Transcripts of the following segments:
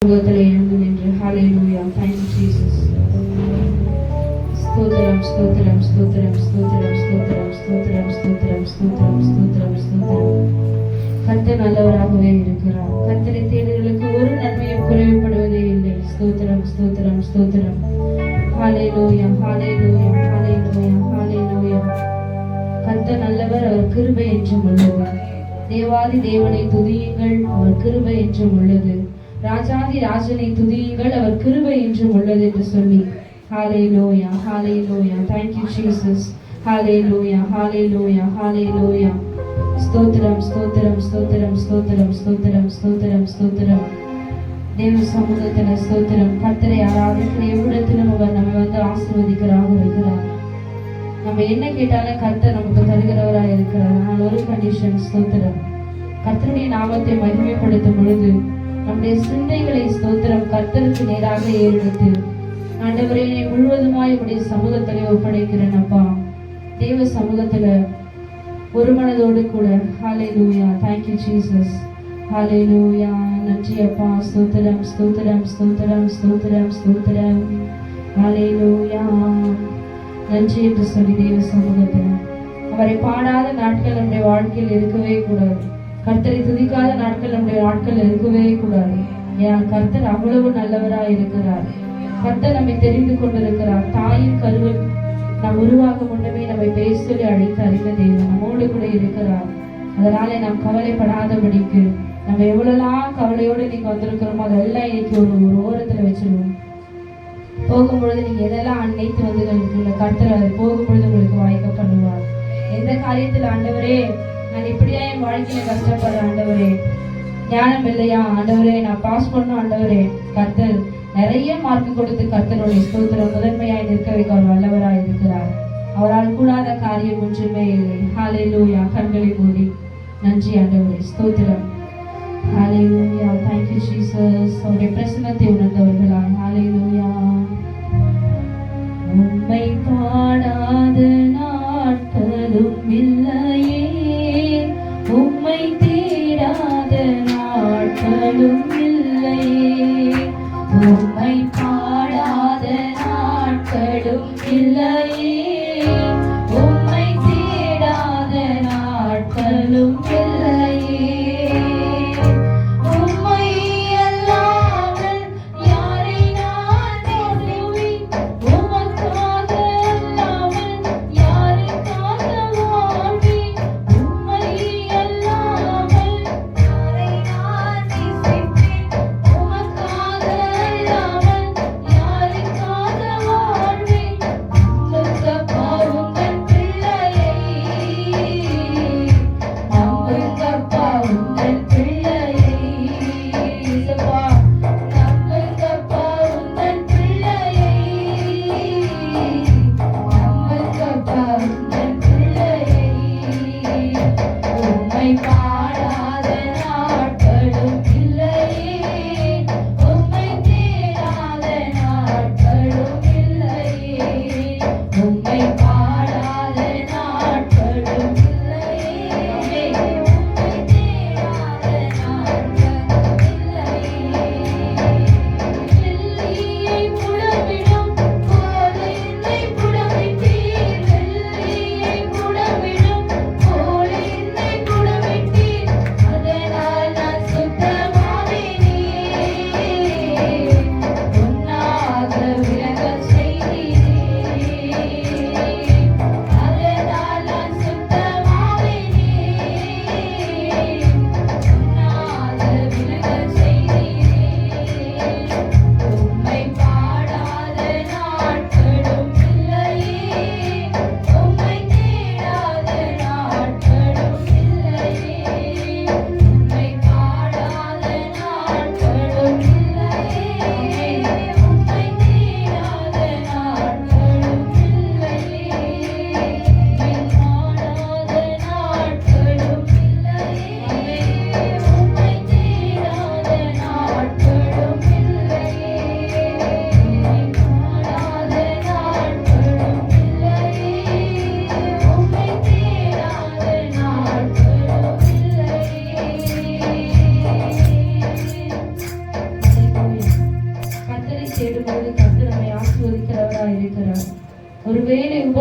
சமூகத்திலே எழுந்து நின்று ஹalleluya. Thank you Jesus. ஸ்தோத்திரம் ஸ்தோத்திரம் ஸ்தோத்திரம் ஸ்தோத்திரம் ஸ்தோத்திரம் ஸ்தோத்திரம் ஸ்தோத்திரம் ஸ்தோத்திரம் ஸ்தோத்திரம் ஸ்தோத்திரம். கர்த்தர் நல்லவராகவே இருக்கிறார். கர்த்தரை தேடுகளுக்கு ஒரு நன்மையும் குறைவுபடுவதே இல்லை. ஸ்தோத்திரம் ஸ்தோத்திரம் ஸ்தோத்திரம். ஹalleluya ஹalleluya ஹalleluya ஹalleluya. கர்த்தர் நல்லவர், அவர் கிருபை என்றும் உள்ளது. தேவாதி தேவனை துதியுங்கள், அவர் கிருபை என்றும் உள்ளது. ராஜாதி ராஜனை துதியுங்கள், அவர் கிருபை என்றும் உள்ளது என்று சொல்லி ஹalleluya ஹalleluya. Thank you Jesus. ஹalleluya ஹalleluya ஹalleluya. ஸ்தோத்திரம் ஸ்தோத்திரம் ஸ்தோத்திரம் ஸ்தோத்திரம் ஸ்தோத்திரம் ஸ்தோத்திரம் ஸ்தோத்திரம். தேவ சமூகத்தில் ஸ்தோத்திரம். கர்த்தரை ஆராதிக்கிற எவ்விடத்திலும் அவர் நம்ம ஆசீர்வதிக்கிறாக இருக்கிறார். நம்ம என்ன கேட்டாலும் கர்த்தர் நமக்கு தருகிறவராக இருக்கிறார். ஆனால் ஒரு கண்டிஷன், ஸ்தோத்திரம். கர்த்தருடைய நாமத்தை மகிமைப்படுத்தும் பொழுது நம்முடைய சிந்தைகளை ஸ்தோத்திரம் கர்த்தருக்கு நேராக ஏறெடுத்து, ஆண்டவரே முழுவதுமாய் உடைய சமூகத்திலே ஒப்படைக்கிறேன் அப்பா. தேவ சமூகத்துல ஒரு மனதோடு கூட ஹalleluya. Thank you Jesus. ஹalleluya. நன்றி அப்பா. ஸ்தோத்திரம் ஸ்தோத்திரம் ஸ்தோத்திரம் ஸ்தோத்திரம் ஸ்தோத்திரம். ஹalleluya. நன்றி என்று சொல்லி தேவ சமூகத்தில் அவரை பாடாத நாட்கள் நம்முடைய வாழ்க்கையில் இருக்கவே கூடாது. கர்த்தரை துதிக்காத நாட்கள் நம்முடைய நாட்கள் இருக்கவே கூடாது. ஏன் கர்த்தர் அவ்வளவு நல்லவராய் இருக்கிறார். கர்த்தர் நம்மை தெரிந்து கொண்டிருக்கிறார். தாயின் கருவில் நாம் உருவாக முன்னமே நம்மை பேர் சொல்லி அழைத்து அறிந்த தேவன் நம்மோடு கூட இருக்கிறார். அதனால நாம் கவலைப்படாதபடிக்கு நம்ம எவ்வளவுலாம் கவலையோடு நீங்க வந்திருக்கிறோமோ அதெல்லாம் இன்னைக்கு ஒரு ஓரத்துல வச்சிருவோம். போகும்பொழுது நீங்க எதெல்லாம் அன்னைத்து வந்து கர்த்தர் அதை போகும்பொழுது உங்களுக்கு வாய்க்க பண்ணுவார். எந்த காரியத்தில் ஆண்டவரே நான் இப்படியா என் வாழ்க்கையில கஷ்டப்படுறேன் ஆண்டவரே, ஞானம் இல்லையா ஆண்டவரே, நான் பாஸ் பண்ணும் ஆண்டவரே, கர்த்தர் நிறைய மார்க் கொடுத்து கர்த்தருடைய ஸ்தோத்திரம் முதன்மையாய் நிற்க வைக்க அவர் வல்லவராய் இருக்கிறார். அவரால் கூடாத காரியம் ஒன்றுமே இல்லை. ஹalleluya. கண்களை மூடி நன்றி ஆண்டவரே. ஸ்தோத்திரம். ஹalleluya. Thank you Jesus. அவருடைய பிரசன்னத்தை உணர்ந்தவர்களாய் ஹalleluya. உம்மை பாடாத நாட்களும் இல்லையே, உம்மை தேடாத நாட்களும் இல்லையே, உம்மை பாடாத நாட்களும் இல்லையே, உம்மை தேடாத நாட்களும் இல்லையே. உம்மை அல்லாமல் யாரை நான் தேடுவேன், உமக்காக அல்லாமல்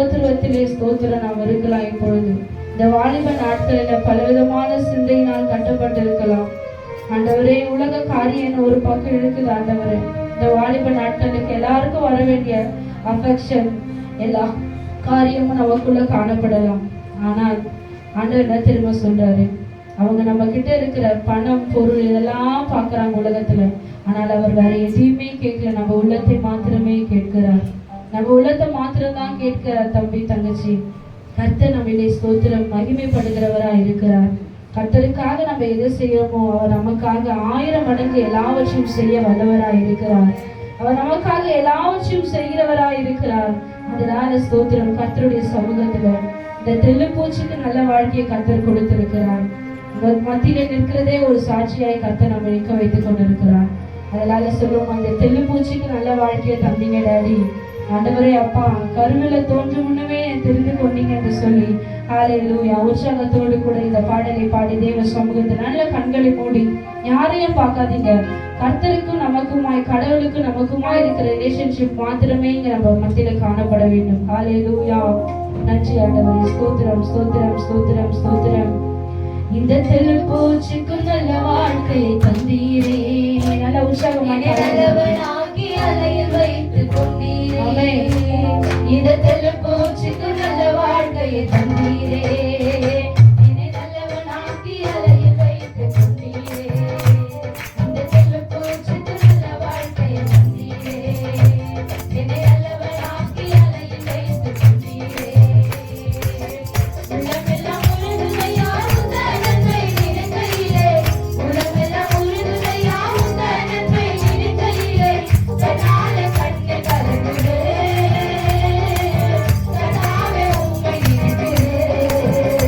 உபத்திரவத்திலே ஸ்தோத்திரம் நாம் இருக்கலாம். இப்பொழுது இந்த வாலிப நாட்களில் பலவிதமான சிந்தையினால் கட்டப்பட்டிருக்கலாம். ஆண்டவரே, உலக காரியம் ஒரு பக்கம் இருக்குது. ஆண்டவரே, இந்த வாலிப நாட்களுக்கு எல்லாருக்கும் வர வேண்டிய அஃபெக்ஷன் எல்லா காரியமும் நமக்குள்ள காணப்படலாம். ஆனால் ஆண்டவர் என்ன திரும்ப சொல்றாரு, அவங்க நம்ம கிட்ட இருக்கிற பணம், பொருள் இதெல்லாம் பாக்குறாங்க உலகத்துல. ஆனால் அவர் வேற எதையுமே கேட்கல. நம்ம உள்ளத்தை மாத்திரமே கேட்கிறார். நம்ம உள்ளத்தை மாத்திரம்தான் கேட்கிறார். தம்பி, தங்கச்சி, கர்த்தர் நம்மிலே ஸ்தோத்திரம் மகிமைப்படுகிறவரா இருக்கிறார். கர்த்தருக்காக நம்ம எதை செய்யறோமோ அவர் நமக்காக 1000 மடங்கு எல்லாவற்றையும் செய்ய வல்லவராய் இருக்கிறார். அவர் நமக்காக எல்லாவற்றையும் செய்கிறவராய் இருக்கிறார். அதனால ஸ்தோத்திரம், கர்த்தருடைய சமூகத்துல இந்த தெல்லுப்பூச்சிக்கு நல்ல வாழ்க்கையை கர்த்தர் கொடுத்திருக்கிறார். மத்தியில நிற்கிறதே ஒரு சாட்சியாய் கர்த்தர் நம்ம நிற்க வைத்துக் கொண்டிருக்கிறார். அதனால சொல்லுவோம், அந்த தெல்லுப்பூச்சிக்கு நல்ல வாழ்க்கையை தந்தீங்க டாடி. ஆண்டவரே, அப்பா, கருவில தோன்றும் முன்னமே தெரிந்து கொண்டீங்க என்று சொல்லி ஹல்லேலூயா உற்சாகத்தோடு கூட இந்த பாடலை பாடி தேவ சமூகத்தில் நல்ல கண்களை மூடி யாரையும் பார்க்காதீங்க. கர்த்தருக்கும் நமக்குமாய், கடவுளுக்கும் நமக்குமாய் இருக்கிற ரிலேஷன்ஷிப் மாத்திரமே இங்க நம்ம மத்தியில காணப்பட வேண்டும். ஹல்லேலூயா. நன்றி ஆண்டவரே. ஸ்தோத்திரம், ஸ்தோத்திரம், ஸ்தோத்திரம், ஸ்தோத்திரம். இந்த தெல்லுப்பூச்சிக்கும் நல்ல வாழ்க்கையை தந்தீரே. நல்ல உற்சாகமான அலையில் வைத்துக் கொண்டீரே. இந்த தெல்லுப்பூச்சிக்கு நல்ல வாழ்க்கையை தந்தீரே. என்னை நல்லவனாக்கி அலையில் வைத்துக் கொண்டீரே. இந்த தெல்லுப்பூச்சிக்கு நல்ல வாழ்க்கையை தந்தீரே. என்னை நல்லவனாக்கி அலையில் வைத்துக் கொண்டீரே. உள்ளமெல்லாம் உருகுதையா உந்தன் நன்மை நினைக்கையிலே. உள்ளமெல்லாம் உருகுதையா உந்தன் நன்மை நினைக்கையிலே. கண்ணால கண்ணு கலங்குதே, கண்ணாவே உம்மை நினைக்கிறே.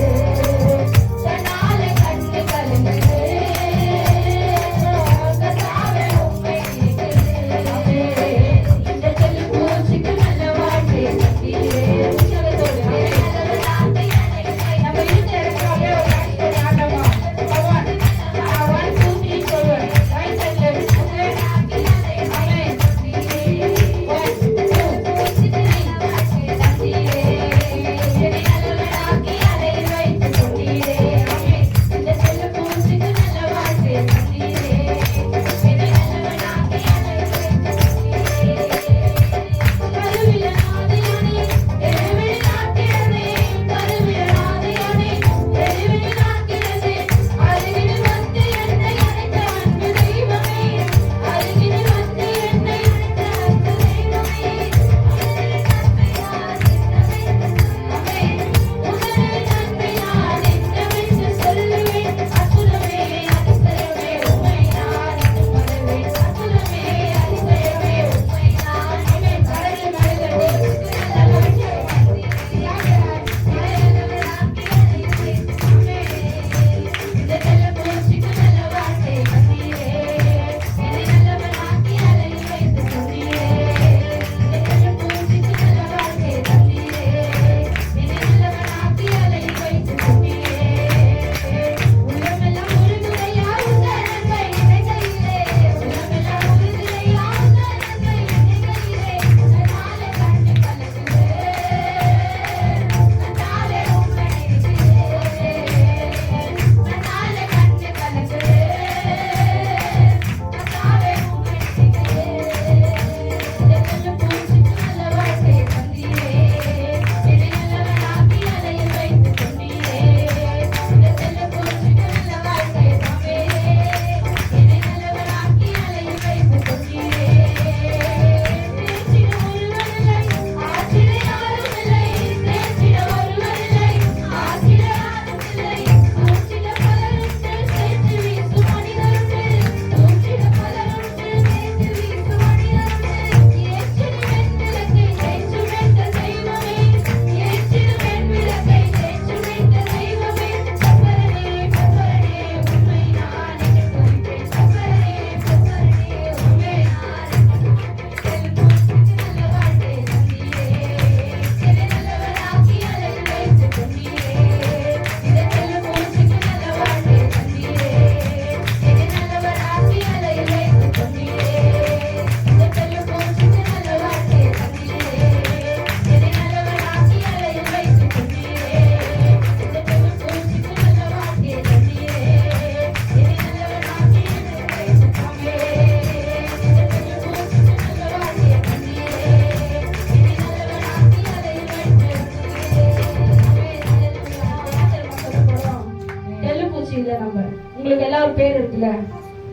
இல்லை. நம்ம உங்களுக்கு எல்லாம் ஒரு பேர் இருக்குல்ல,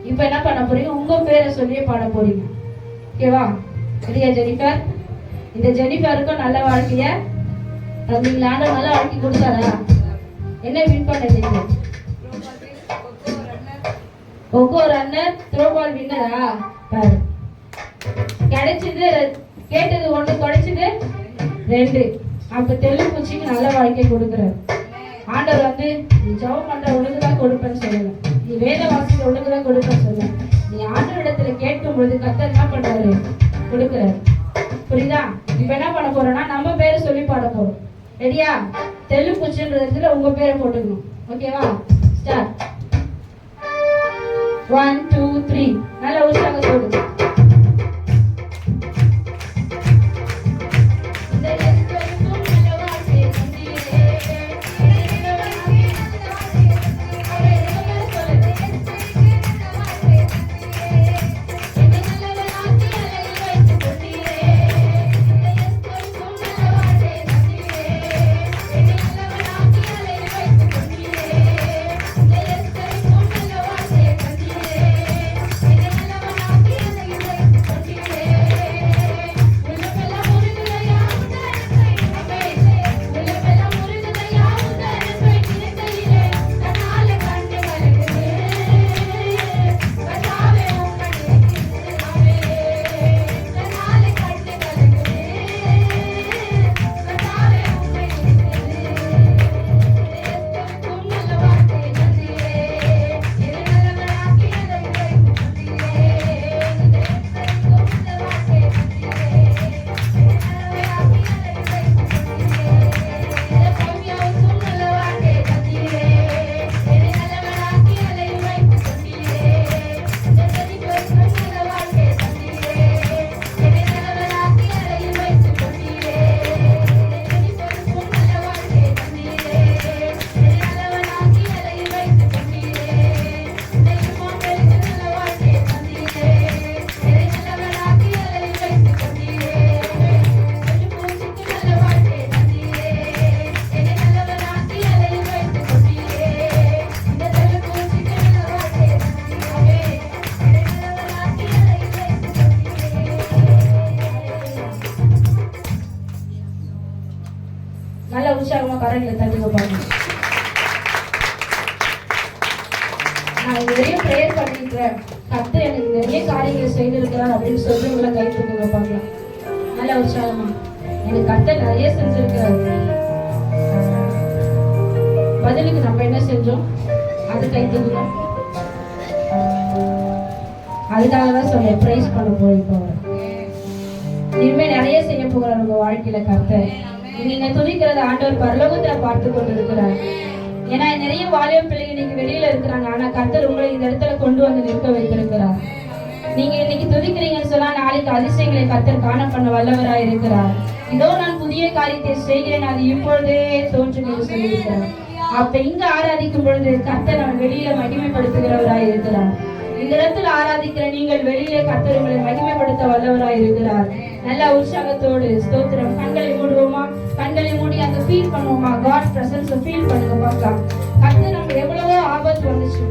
இப்போ என்ன பண்ண போறீங்க, உங்க பேரை சொல்லியே பாட போறீங்க. ஓகேவா? சரியா ஜெனிஃபர்? இந்த ஜெனிஃபருக்கும் நல்ல வாழ்க்கைய தந்தீங்களா? நல்ல வாழ்க்கை கொடுத்தாரா? என்ன வின் பண்ணீங்க? ஒக்கோ ரன்னர், த்ரோ பால் வின்னரா? பாரு, கிடைச்சது கேட்டது ஒண்ணு, கிடைச்சது 2. அப்ப தெலுங்குச்சிக்கு நல்ல வாழ்க்கை கொடுக்குறாரு ஆண்டவர். வந்து நீ ஜெபம் பண்ற ஒழுங்குதான் கொடுப்பேன்னு சொல்லல, நீ வேத வாசிக்கிற ஒழுங்குதான் கொடுப்பேன்னு சொல்ல, நீ ஆண்டவர் இடத்துல கேட்கும் பொழுது கர்த்தர் என்ன பண்றாரு, கொடுக்குறாரு. புரியுதா? இப்ப என்ன பண்ண போறோம்னா நம்ம பேரை சொல்லி பாட போறோம். ரெடியா? தெலுங்குச்சின்றதுல உங்க பேரை போட்டுக்கணும். ஓகேவா? ஸ்டார்ட். 1 2 3 நல்ல உற்சாகத்தோடு. நல்ல உற்சாகமா கரங்களை தட்டி வைப்பாங்க. நான் நிறைய ப்ரேயர் பண்ணிருக்கிறேன், கர்த்தர் எனக்கு நிறைய காரியங்களை செய்திருக்கிறார் அப்படின்னு சொல்லி உங்களை கை தூக்கி வைப்பாங்க. நல்ல உற்சாகமா எனக்கு கர்த்தர் நிறைய செஞ்சிருக்கிறார். பதிலுக்கு நம்ம என்ன செஞ்சோம் அது கை தூக்கணும். அதுக்காக தான் சொல்ல பிரைஸ் பண்ண போயிருக்கோம். இனிமே நிறைய செய்ய போகிறார் உங்க வாழ்க்கையில கர்த்தர். நீங்க துதிக்கிறத ஆண்டவர் பரலோகத்துல பார்த்து கொண்டு இருக்கிறார். ஏன்னா நிறைய வாலிப பிள்ளைங்க இன்னைக்கு வெளியில இருக்கிறாங்க, ஆனா கர்த்தர் உங்களை இந்த இடத்துல கொண்டு வந்து நிற்க வைத்திருக்கிறார். நீங்க இன்னைக்கு துதிக்கிறீங்கன்னு சொன்னா நாளைக்கு அதிசயங்களை கர்த்தர் காண பண்ண வல்லவராய் இருக்கிறார். இதோ நான் புதிய காரியத்தை செய்கிறேன், அது இப்பொழுதே தோன்றும் என்று சொல்லியிருக்கிறார். அப்ப இங்க ஆராதிக்கும் பொழுது கர்த்தர் நம்ம வெளியில மகிமைப்படுத்துகிறவராய் இருக்கிறார். இந்த இடத்துல ஆராதிக்கிற நீங்கள் வெளியிலே கர்த்தர் உங்களை மகிமைப்படுத்த வல்லவராய் இருக்கிறார். நல்ல உற்சாகத்தோடு ஸ்தோத்திரம். கண்களை மூடுவோமா? கண்களை மூடி அந்த ஃபீல் பண்ணுவோமா? காட் பிரசன்ஸ் ஃபீல் பண்ணுங்க பார்க்கலாம். கர்த்தர் நம்ம எவ்வளவோ ஆபத்து வந்துச்சு,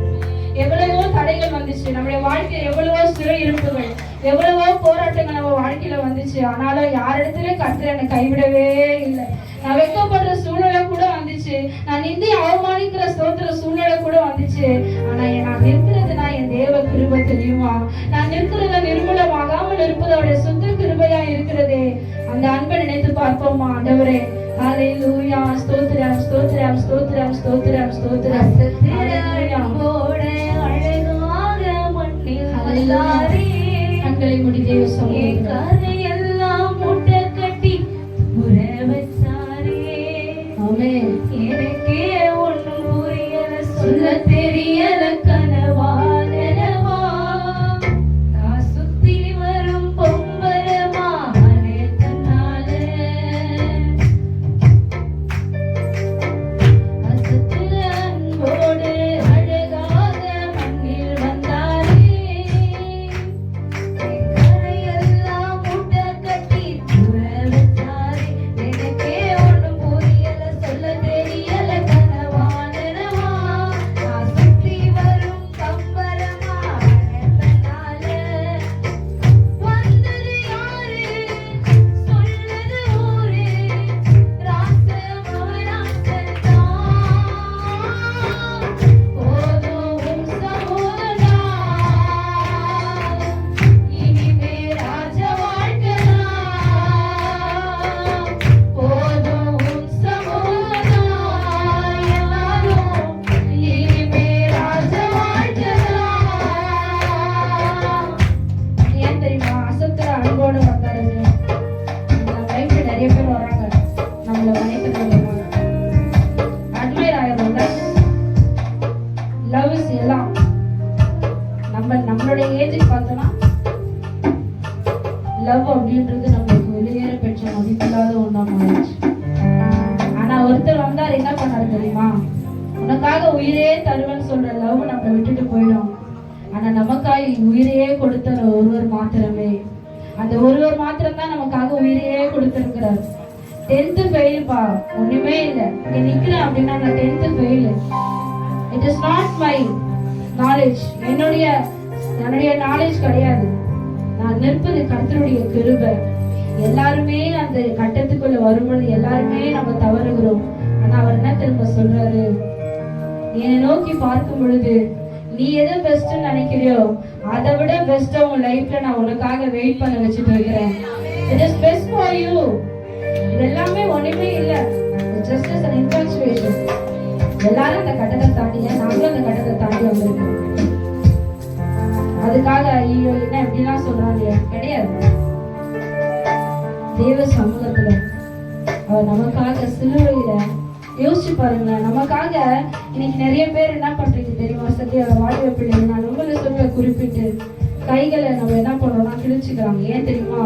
எவ்வளவோ தடைகள் வந்துச்சு, நம்முடைய வாழ்க்கையில் எவ்வளவோ சிறை இருப்புகள், எவ்வளவோ போராட்டங்கள் நம்ம வாழ்க்கையில வந்துச்சு. ஆனாலும் யாரிடத்துல கர்த்தர் என்னை கைவிடவே இல்லை. நான் வெட்கப்படுற சூழ்நிலை கூட வந்துச்சு, நான் நிந்தி அவமானிக்கிற ஸ்தோத்திர சூழ்நிலை கூட வந்துச்சு. ஆனா நான் நிற்கிறதுனா என் தேவ கிருபை தெரியுமா? நான் நிற்கிறத நிர்மூலமாகாமல் இருப்பது அவருடைய சுத்த கிருபையா இருக்கிறதே. அந்த அன்பை நினைத்து பார்ப்போமா? ஆண்டவரே ஹல்லேலூயா, ஸ்தோத்திரம் ஸ்தோத்திரம் ஸ்தோத்திரம் ஸ்தோத்திரம் ஸ்தோத்திரம். கண்களை மூடி தேவ சமூகத்தில் எல்லாம் மூட்டை கட்டி எனக்கே ஒன்றும் புரியல, சொல்ல தெரியல, கனவா நனவா நான் சுத்தி வரும் பொம்பரமா தன்னால அசத்துல அன்போடு அழகாக மண்ணில் வந்தாரே. கரையெல்லாம் மூட்டை கட்டி புற வச்சாரே. எனக்கே ஒன்றும் புரியல, சொல்ல தெரியல, கனவா நனவா நான் சுத்தி ஒருத்தர் வந்தார், என்ன பண்ணாரு தெரியுமா? உனக்காக உயிரே தருவன்னு சொல்ற லவ் நம்மளை விட்டுட்டு போயிடும். ஆனா நமக்காக உயிரையே கொடுத்த ஒருவர் மாத்திரமே, அந்த ஒருவர் மாத்திரம் தான் நமக்காக உயிரையே கொடுத்திருக்கிறார். 10th ஃபெயில்பா, ஒண்ணுமே இல்லை. இங்க நிக்கிறேன் அப்படின்னா நான் 10th fail. It is not my knowledge, என்னுடைய நாலேஜ் கிடையாது. நான் நிற்பது கர்த்தருடைய கிருபை. எல்லாருமே அந்த கட்டத்துக்குள்ள வரும்பொழுது எல்லாருமே நம்ம தவறுகிறோம். ஆனா அவர் என்ன திரும்ப சொல்றாரு, என்னை நோக்கி பார்க்கும் பொழுது நீ எதை பெஸ்ட் நினைக்கிறியோ அதை விட பெஸ்டா உன் லைஃப்ல நான் உனக்காக வெயிட் பண்ண வச்சுட்டு இருக்கிறேன். It is best for you. இது எல்லாமே ஒண்ணுமே இல்ல, ஜஸ்ட் as an infatuation. எல்லாரும் அந்த கட்டத்தை தாண்டிய, நாங்களும் அந்த கட்டத்தை தாண்டி வந்திருக்கோம். அதுக்காக ஐயோ என்ன எப்படிலாம் சொல்றாங்க கிடையாது. தேவ சமூகத்துல அவர் நமக்காக சிலுவையில யோசிச்சு பாருங்க, நமக்காக இன்னைக்கு நிறைய பேர் என்ன பண்றீங்க தெரியுமா? சத்திய வாலிப பிள்ளைங்க, நான் உங்களை சொல்ல குறிப்பிட்டு கைகளை நம்ம என்ன பண்றோம்னா கிழிச்சுக்கிறாங்க. ஏன் தெரியுமா?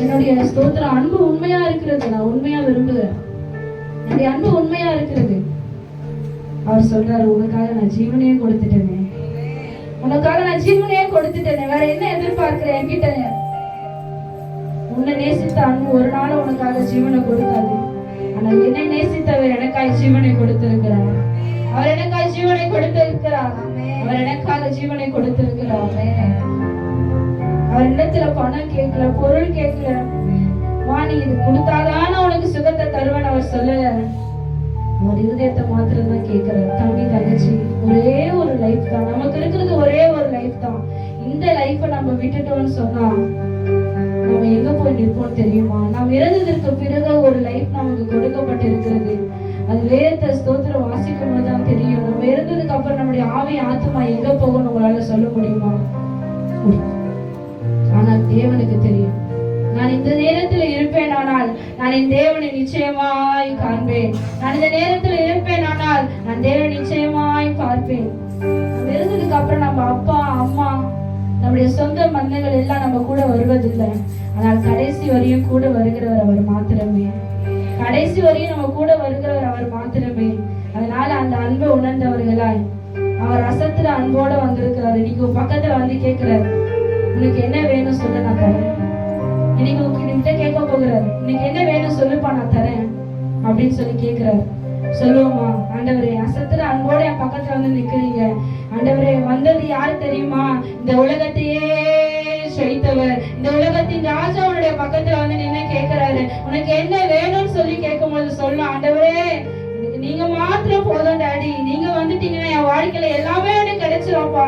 என்னுடைய ஸ்தோத்திரம் அன்பு உண்மையா இருக்கிறது, நான் உண்மையா விரும்புகிறேன். என்னுடைய அன்பு உண்மையா இருக்கிறது. அவர் சொல்றாரு, உனக்காக நான் ஜீவனையே கொடுத்துட்டேனே, உனக்காக நான் ஜீவனையே கொடுத்துட்டேனே, வேற என்ன எதிர்பார்க்கிறேன் என்கிட்ட? உன்னை நேசித்த அன்பு ஒரு நாள் உனக்காக ஜீவனை கொடுக்காது. ஆனா என்னை நேசித்தவர் எனக்காய் ஜீவனை கொடுத்திருக்கிறார். அவர் எனக்காய் ஜீவனை கொடுத்திருக்கிறார். அவர் எனக்காக ஜீவனை கொடுத்திருக்கிறார். அவர் இடத்துல பணம் கேட்கல, பொருள் கேட்கல. நீ இது கொடுத்தாதான உனக்கு சுகத்தை தருவன் அவர் சொல்லல. அவர் இருதயத்தை மாத்திரம் தான் கேட்கிறார். தம்பி தங்கச்சி, ஒரே ஒரு லைஃப் தான் நமக்கு இருக்கிறது, ஒரே ஒரு லைஃப் தான். இந்த லைஃபை நம்ம விட்டுட்டோம்னு சொன்னா நம்ம எங்க போய் நிற்போம் தெரியுமா? நாம் இறந்ததற்கு பிறகு ஒரு லைஃப் நமக்கு கொடுக்கப்பட்டு இருக்கிறது. அது வேதத்தை ஸ்தோத்திரம் வாசிக்கும் போதுதான் தெரியும். நம்ம இறந்ததுக்கு அப்புறம் நம்முடைய ஆவி ஆத்மா எங்க போகணும் உங்களால சொல்ல முடியுமா? ஆனா தேவனுக்கு தெரியும். நான் இந்த நேரத்தில் இருப்பேன் ஆனால் நான் என் தேவனை நிச்சயமாய் காண்பேன். நான் இந்த நேரத்தில் இருப்பேன் ஆனால் நான் தேவனை நிச்சயமாய் பார்ப்பேன். நம்ம இறந்ததுக்கு அப்புறம் நம்ம அப்பா அம்மா நம்முடைய சொந்த மந்தைகள் எல்லாம் நம்ம கூட வருவதில்லை. ஆனால் கடைசி வரையும் கூட வருகிறவர் அவர் மாத்திரமே. கடைசி வரையும் நம்ம கூட வருகிறவர் அவர் மாத்திரமே. அதனால அந்த அன்பை உணர்ந்தவர்களாய் அவர் அசத்துல அன்போட வந்திருக்கிறாரு. இன்னைக்கு பக்கத்துல வந்து கேட்கிறாரு, உனக்கு என்ன வேணும் சொல்லு, நான் தரேன். இன்னைக்கு உங்ககிட்ட கேட்க போகிறாரு, இன்னைக்கு என்ன வேணும் சொல்லுப்பா, நான் தரேன் அப்படின்னு சொல்லி கேட்கிறாரு. சொல்லுவோமா? ஆண்டவரே, அசத்துல அன்போட என் பக்கத்துல வந்து நிக்கிறீங்க. ஆண்டவரே, வந்தது யாரு தெரியுமா? இந்த உலகத்தையே ஜெயித்தவர், இந்த உலகத்தின் ராஜா உன்னுடைய பக்கத்துல வந்து நின்று கேட்கிறாரு, உனக்கு என்ன வேணும்னு சொல்லி கேட்கும் போது சொல்லும், ஆண்டவரே எனக்கு நீங்க மாத்திரம் போதும் டாடி, நீங்க வந்துட்டீங்கன்னா என் வாழ்க்கையில எல்லாமே எனக்கு கிடைச்சிரும்ப்பா.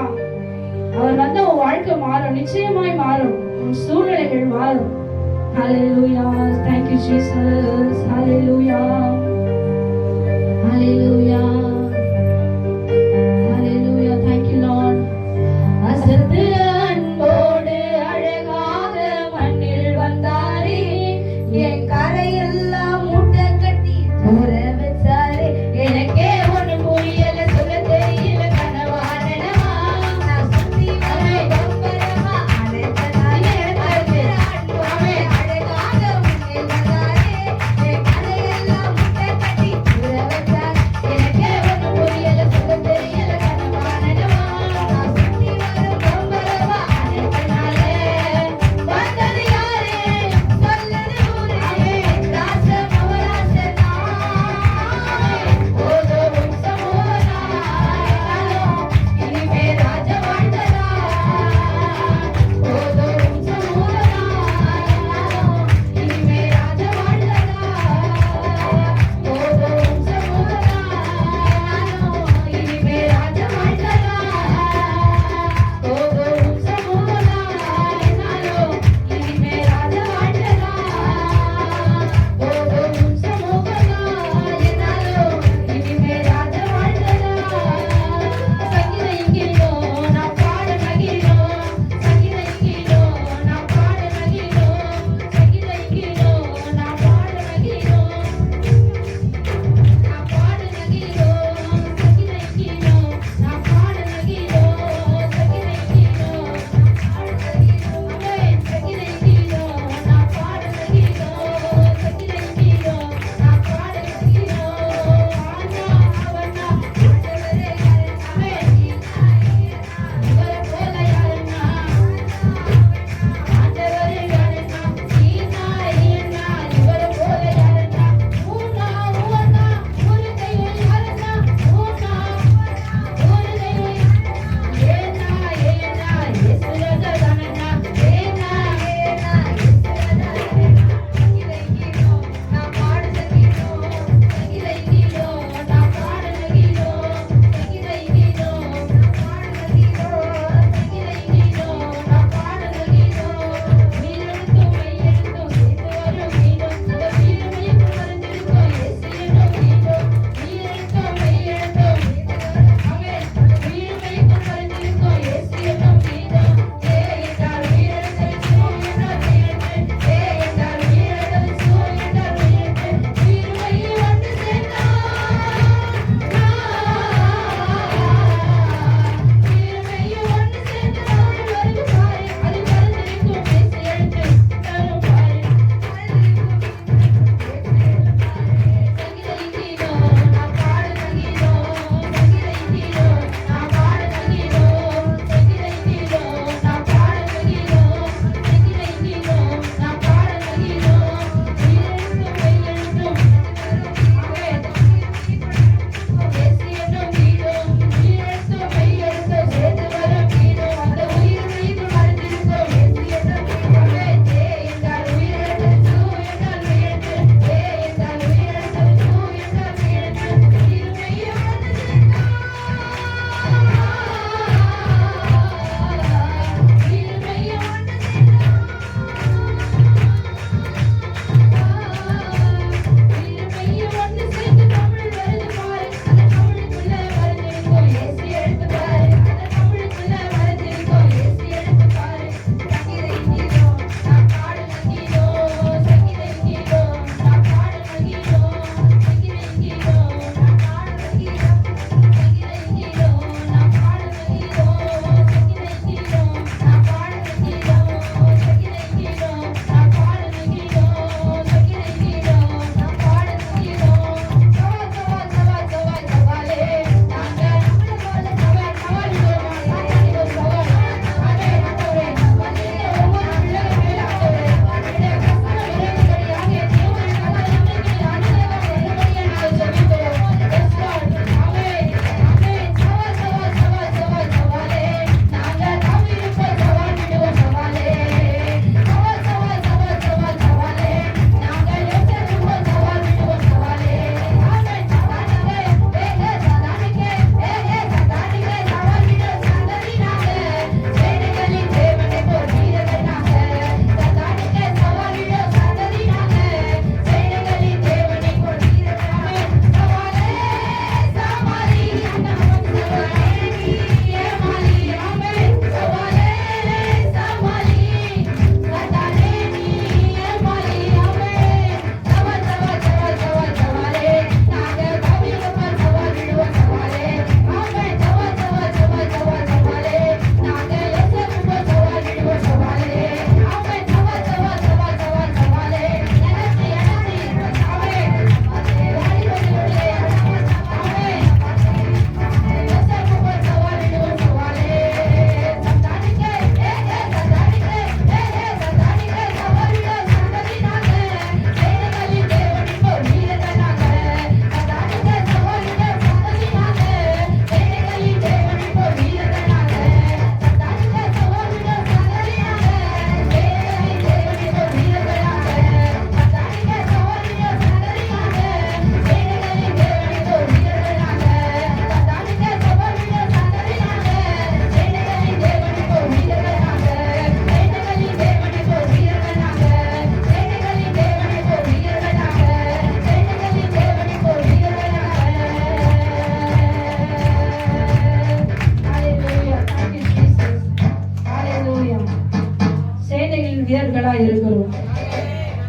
அவர் வந்து உன் வாழ்க்கை மாறும், நிச்சயமாய் மாறும், உன் சூழ்நிலைகள் மாறும். Hallelujah, thank you Jesus, hallelujah, hallelujah, hallelujah, thank you Lord. அசத்து அன்போடு அழகாக மண்ணில் வந்தாரே, என் கரையெல்லாம் மூட்டை கட்டி தூர வச்சாரே. எனக்கே ஒண்ணு புரியல, சொல்ல தெரியல, கனவா நனவா, நான் சுத்தி வர பம்பரமா அழைத்ததாலே அன்போடு அழகாக மண்ணில் வந்தாரே, என் கரையெல்லாம் மூட்டை கட்டி தூர வச்சாரே. எனக்கே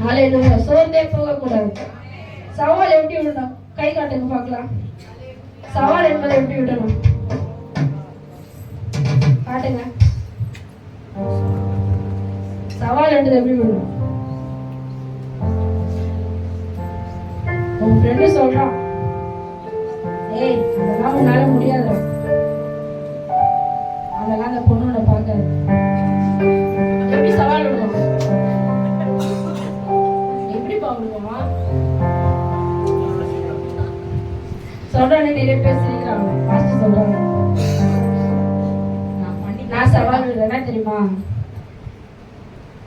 ஹalleluya. சோர்ந்தே போகக்கூடாது. சவால் எப்படி விடணும்? கை காட்டுங்க பார்க்கலாம். சவால் என்பதை எப்படி விடணும்? காட்டுங்க. சவால் என்பதை எப்படி விடணும்? உன் ஃப்ரெண்டு சொல்றான், ஏய் அதெல்லாம் உன்னால முடியாது, அதெல்லாம் அந்த பொண்ணோட பார்க்காது. எப்படி சவால் விடுவோம்? எப்படி பாடுவோமா? சொல்றானே நிறைய பேர் சிரிக்கிறாங்க. பாஸ்டர் சொல்றாங்க, நான் சவால் விடுறேன்னா தெரியுமா,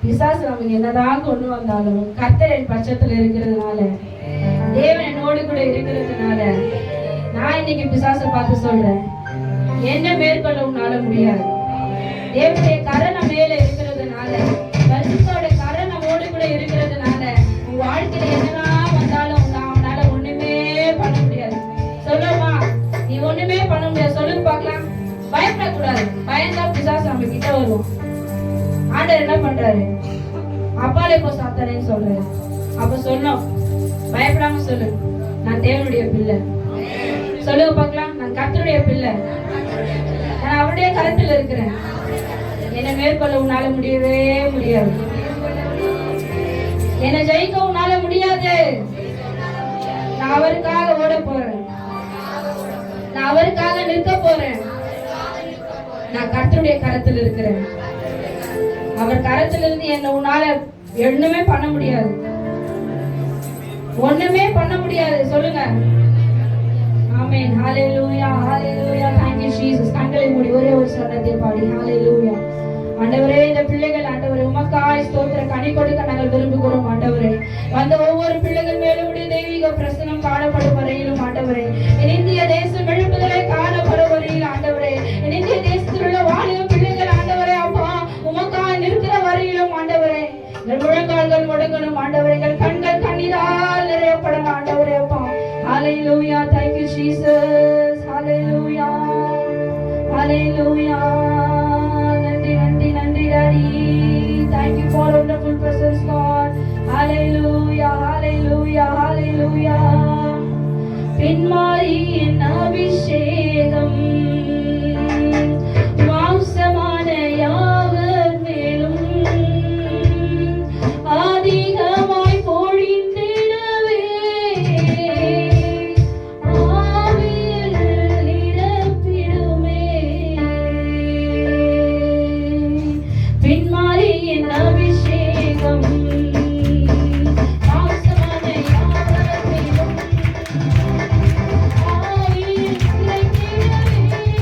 பிசாசு நமக்கு என்னதான் கொண்டு வந்தாலும் கர்த்தர் என் பட்சத்துல இருக்கிறதுனால, தேவன் என்னோடு கூட இருக்கிறதுனால, நான் இன்னைக்கு பிசாசை பார்த்து சொல்றேன், என்ன மேற்கொள்ள உன்னால முடியாது. தேவனுடைய கரணம் மேல இருக்கிறதுனால, பரிசுத்தோட கரணம் நம்மோடு கூட இருக்கிறதுனால, உன் வாழ்க்கையில என்னதான் வந்தாலும் உன்னால ஒண்ணுமே பண்ண முடியாது. சொல்லுமா, நீ ஒண்ணுமே பண்ண முடியாது. சொல்லுங்க பார்க்கலாம். பயப்படக்கூடாது. பயந்தா பிசாசு நம்ம கிட்ட வருவோம். ஆண்டவர் என்ன பண்றாரு? அப்பாலே போ சாத்தானேன்னு சொல்றாரு. அப்ப சொன்னோம், பயப்படாம சொல்லு, நான் தேவனுடைய பிள்ளை. சொல்லுங்க பார்க்கலாம். நான் கர்த்தருடைய பிள்ளை, நான் அவருடைய கரத்தில் இருக்கிறேன். என்னை மேற்கொள்ள உன்னால முடியவே முடியாது. என்னை ஜெயிக்க உன்னால முடியாது. நான் அவருக்காக ஓட போறேன். நான் அவருக்காக நிற்க போறேன். நான் கர்த்தருடைய கரத்தில் இருக்கிறேன். அவர் கரத்திலிருந்து என்ன உன்னால ஒண்ணுமே பண்ண முடியாது. ஒண்ணுமே பண்ண முடியாது. சொல்லுங்க. ஆமென். ஹalleluya, ஹalleluya. thank you jesus. கண்களை மூடி ஒரே ஒரு சரணத்தை பாடி ஹalleluya. ஆண்டவரே, இந்த பிள்ளைகள் ஆண்டவரே உமக்காய் ஸ்தோத்திர கனி கொடுக்க நாங்கள் விரும்புகிறோம். ஆண்டவரே, வந்த ஒவ்வொரு பிள்ளைகள் மேலும் உடைய தெய்வீக பிரசனம் காணப்படும் வரையிலும் ஆண்டவரே, இந்திய தேசம் எழுப்புதலை காணப்படும் வரையில் ஆண்டவரே, இந்திய தேசத்தில் உள்ள வாலிப பிள்ளைகள் ஆண்டவரே அப்பா உமக்காய் நிற்கிற வரையிலும் ஆண்டவரே, முழங்கால்கள் முடங்கணும் ஆண்டவரே, எங்கள் கண்கள் கண்ணீரால் நிறையப்படணும் ஆண்டவரே அப்பா. ஹalleluya. thank you jesus. ஹalleluya, ஹalleluya. நன்றி நன்றி நன்றி daddy. thank you for wonderful presence god. hallelujah, hallelujah, hallelujah. பின்மாறி என் அபிஷேகம் மாம்சமான யாவர் மேலும் அதிகமாய் பொழிந்திடவே ஆவியில் நிரப்பிடுமே. பின்மாறி என் அபிஷேகம் மாம்சமான யாவர் மேலும் ஆவியில் நிரப்பிடுமே.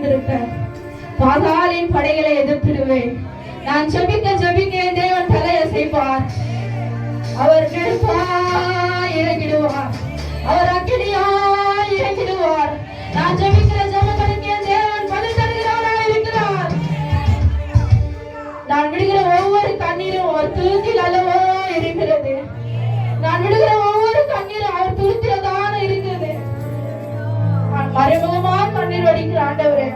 கொண்டிருப்பேன். பாதாளின் படைகளை எதிர்த்திடுவேன். நான் ஜெபிக்க ஜெபிக்க என் தேவன் தலையசைப்பார். அவர் நெருப்பாய் இறங்கிடுவார். அவர் அக்கினியாய் இறங்கிடுவார். நான் ஜெபிக்கிற ஜெபங்களுக்கு என் தேவன் பதில் தருகிறவராய் இருக்கிறார். நான் விடுகிற ஒவ்வொரு கண்ணீரும் அவர் துருத்தில் அல்லவோ இருக்கிறது. நான் விடுகிற ஒவ்வொரு கண்ணீரும் அவர் துருத்தில்தான இருக்கிறது. நான் மறைமுகமா கண்ணீர் வடிக்கிற ஆண்டவரே,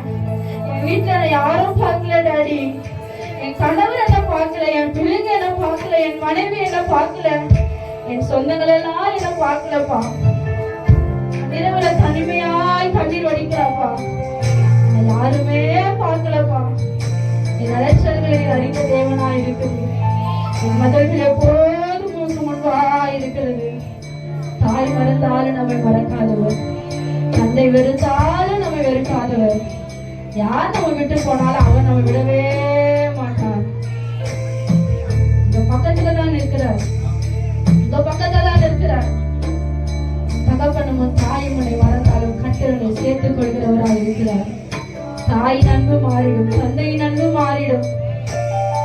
என் வீட்டுல யாரும் பார்க்கல டாடி. என் கணவர் என்ன பார்க்கல, என் பிள்ளைங்க என்ன பார்க்கல, என் மனைவி என்ன பார்க்கல, என் சொந்தங்கள் எல்லாம் என்ன பார்க்கலப்பா. இரவுல தனிமையாய் கண்ணீர் வடிக்கிறாப்பா. யாருமே பார்க்கலப்பா. என் அலைச்சல்களை அறிந்த தேவனா இருக்குது. என் மதல்கள் எப்போதும் முன்பா இருக்கிறது. தாய் மறந்தாலும் நம்மை மறக்காதவர், தந்தை வெறுத்தாலும் நம்மை வெறுக்காதவர். யார் நம்ம விட்டு போனாலும் அவர் நம்ம விடவே மாட்டார். இந்த பக்கத்துல தான் இருக்கிறார், இந்த பக்கத்துல தான் இருக்கிறார். தகப்பனும் தாயும் உன்னை மறந்தாலும் கர்த்தரை சேர்த்துக் கொள்கிறவராக இருக்கிறார். தாயின் அன்பு மாறிடும், தந்தையின் அன்பு மாறிடும்,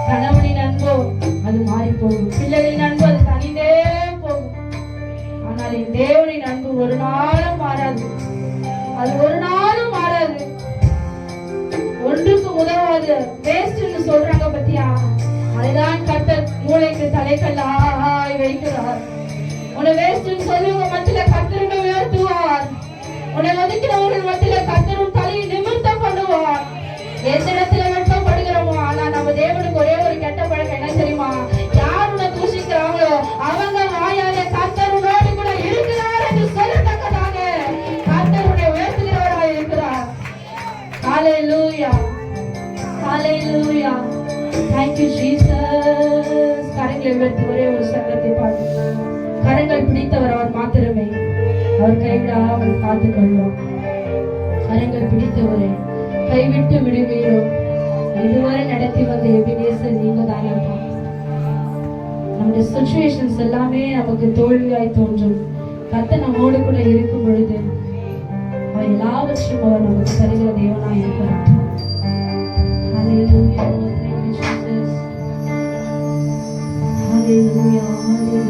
கணவனின் அன்போ அது மாறி போகும், பிள்ளைகளின் அன்பு அது தனிந்தே போகும். ஆனால் என் தேவனின் அன்பு ஒரு நாளும் மாறாது, அது ஒரு நாளும் மாறாது. ஒன்றுக்கு உதவாது, வேஸ்ட்னு சொல்றாங்க பத்தியா, அதுதான் கர்த்தர் மூளைக்கு தலைக்கல்லாய் வைக்கிறார். உன்னை வேஸ்ட்னு சொல்லுவங்க மத்தியில கர்த்தருங்க உயர்த்துவார். உன்னை ஒதுக்கிறவர்கள் மத்தியில கர்த்தரும் தலையை நிமிர்த்த பண்ணுவார். எந்த இடத்துல வெட்கப்படுகிறோமோ, ஆனா நம்ம தேவனுக்கு ஒரே ஒரு கெட்ட பழக்கம் என்ன தெரியுமா? யார் உன்னை தூஷிக்கிறாங்களோ அவங்க வாயால கர்த்தர் உன்னோடு கூட இருக்கிறார் என்று சொல்லத்தக்கதாக கர்த்தர் உன்னை உயர்த்துகிறவராக இருக்கிறார். ஹalleluya, ஹalleluya, thank you Jesus. கரங்களை உயர்த்தி ஒரே ஒரு சங்கத்தை பாடு. கரங்கள் பிடித்தவர் அவர் மாத்திரமே, அவர் கைவிடாமல் காத்துக் கொள்வார். கரங்கள் பிடித்தவரே, கைவிட்டு விடுவீரோ? இதுவரை நடத்தி வந்த எபினேசர் நீங்க தானப்பா. நம்முடைய சிச்சுவேஷன்ஸ் எல்லாமே நமக்கு தோல்வியாய் தோன்றும். கர்த்தர் நம்மோடு கூட இருக்கும் பொழுது அவர் எல்லாவற்றையும் அவர் நமக்கு தருகிற தேவனாய் இருக்கிறார். Hallelujah, thank you Jesus. Hallelujah, hallelujah.